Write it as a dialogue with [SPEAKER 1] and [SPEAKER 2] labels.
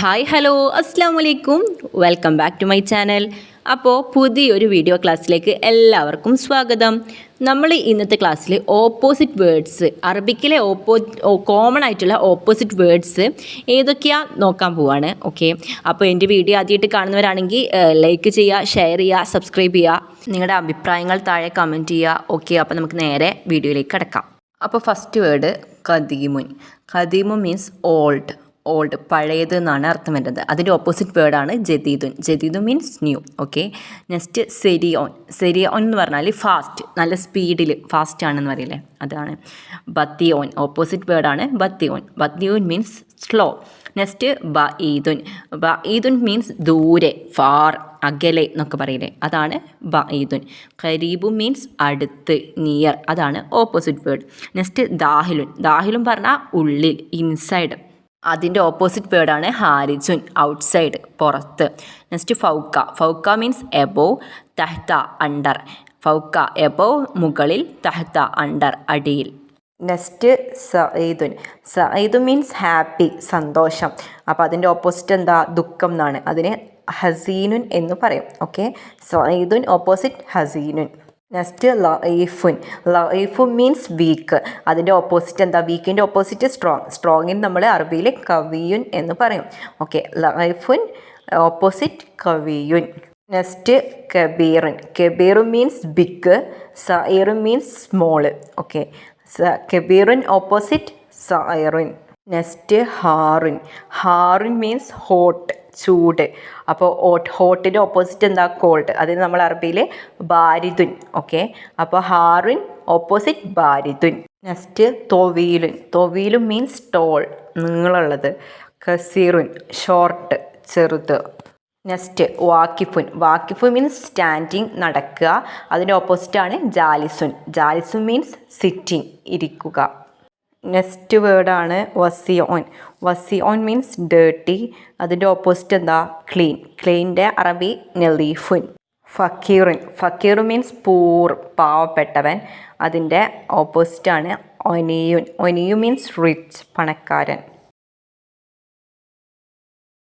[SPEAKER 1] Hi hello അസ്സാം വലൈക്കും welcome back to my channel. അപ്പോൾ പുതിയൊരു വീഡിയോ ക്ലാസ്സിലേക്ക് എല്ലാവർക്കും സ്വാഗതം. നമ്മൾ ഇന്നത്തെ ക്ലാസ്സിൽ ഓപ്പോസിറ്റ് വേർഡ്സ്, അറബിക്കിലെ കോമൺ ആയിട്ടുള്ള ഓപ്പോസിറ്റ് വേർഡ്സ് ഏതൊക്കെയാണ് നോക്കാൻ പോവാണ്. ഓക്കെ, അപ്പോൾ എൻ്റെ വീഡിയോ ആദ്യമായിട്ട് കാണുന്നവരാണെങ്കിൽ ലൈക്ക് ചെയ്യുക, ഷെയർ ചെയ്യുക, സബ്സ്ക്രൈബ് ചെയ്യുക, നിങ്ങളുടെ അഭിപ്രായങ്ങൾ താഴെ കമൻറ്റ് ചെയ്യുക. ഓക്കെ, അപ്പോൾ നമുക്ക് നേരെ വീഡിയോയിലേക്ക് കിടക്കാം. അപ്പോൾ ഫസ്റ്റ് വേർഡ് ഖദീമുൻ. ഖദീമു മീൻസ് ഓൾഡ്, പഴയത് എന്നാണ് അർത്ഥം വരുന്നത്. അതിൻ്റെ ഓപ്പോസിറ്റ് വേർഡാണ് ജദീദുൻ. ജദീദു മീൻസ് ന്യൂ. ഓക്കെ, നെക്സ്റ്റ് സെരിയോൻ എന്ന് പറഞ്ഞാൽ ഫാസ്റ്റ്, നല്ല സ്പീഡിൽ ഫാസ്റ്റ് ആണെന്ന് പറയില്ലേ, അതാണ്. ബത്തിയോൻ ഓപ്പോസിറ്റ് വേർഡാണ് ബത്തിയോൻ മീൻസ് സ്ലോ. നെക്സ്റ്റ് ബഈദുൻ മീൻസ് ദൂരെ, ഫാർ, അകലെ എന്നൊക്കെ പറയില്ലേ, അതാണ് ബഈദുൻ. ഖരീബു മീൻസ് അടുത്ത്, നിയർ, അതാണ് ഓപ്പോസിറ്റ് വേർഡ്. നെക്സ്റ്റ് ദാഹിലുൻ പറഞ്ഞാൽ ഉള്ളിൽ, ഇൻസൈഡ്, അതിൻ്റെ ഓപ്പോസിറ്റ് വേർഡാണ് ഹാരിജുൻ, ഔട്ട്സൈഡ്, പുറത്ത്. നെക്സ്റ്റ് ഫൗക്ക മീൻസ് എബോവ്, തഹ്ത അണ്ടർ. ഫൗക്ക എബോവ്, മുകളിൽ, തഹ്ത അണ്ടർ, അടിയിൽ. നെക്സ്റ്റ് സഈദു മീൻസ് ഹാപ്പി, സന്തോഷം. അപ്പോൾ അതിൻ്റെ ഓപ്പോസിറ്റ് എന്താ, ദുഃഖം എന്നാണ്. അതിന് ഹസീനുൻ എന്ന് പറയും. ഓക്കെ, സഈദുൻ ഓപ്പോസിറ്റ് ഹസീനുൻ. നെക്സ്റ്റ് ലഈഫു മീൻസ് വീക്ക്. അതിൻ്റെ ഓപ്പോസിറ്റ് എന്താ, വീക്കിൻ്റെ ഓപ്പോസിറ്റ് സ്ട്രോങ്ങിന് നമ്മൾ അറബിയിൽ കവിയുൻ എന്ന് പറയും. ഓക്കെ, ലഈഫുൻ ഓപ്പോസിറ്റ് കവിയുൻ. നെക്സ്റ്റ് കബീറു മീൻസ് ബിഗ്, സഈറു മീൻസ് സ്മോള്. ഓക്കെ, കബീറുൻ ഓപ്പോസിറ്റ് സഈറുൻ. നെക്സ്റ്റ് ഹാറുൻ മീൻസ് ഹോട്ട്, ചൂട്. അപ്പോൾ ഹോട്ടിൻ്റെ ഓപ്പോസിറ്റ് എന്താ, കോൾഡ്. അതിന് നമ്മൾ അറബിയിൽ ബാരിദുൻ. ഓക്കെ, അപ്പോൾ ഹാറുൻ ഓപ്പോസിറ്റ് ബാരിദുൻ. നെക്സ്റ്റ് തൊവീലുൻ മീൻസ് ടോൾ, നീളമുള്ളത്. ഖസീറുൻ ഷോർട്ട്, ചെറുത്. നെക്സ്റ്റ് വാക്കിഫുൻ മീൻസ് സ്റ്റാൻഡിങ്, നടക്കുക. അതിൻ്റെ ഓപ്പോസിറ്റാണ് ജാലിസുൻ മീൻസ് സിറ്റിംഗ്, ഇരിക്കുക. നെക്സ്റ്റ് വേർഡാണ് വസിയോൻ മീൻസ് ഡേർട്ടി. അതിൻ്റെ ഓപ്പോസിറ്റ് എന്താ, ക്ലീൻ്റെ അറബി നലീഫുൻ. ഫക്കീറു മീൻസ് പൂർ, പാവപ്പെട്ടവൻ. അതിൻ്റെ ഓപ്പോസിറ്റാണ് ഒനിയു മീൻസ് റിച്ച്, പണക്കാരൻ.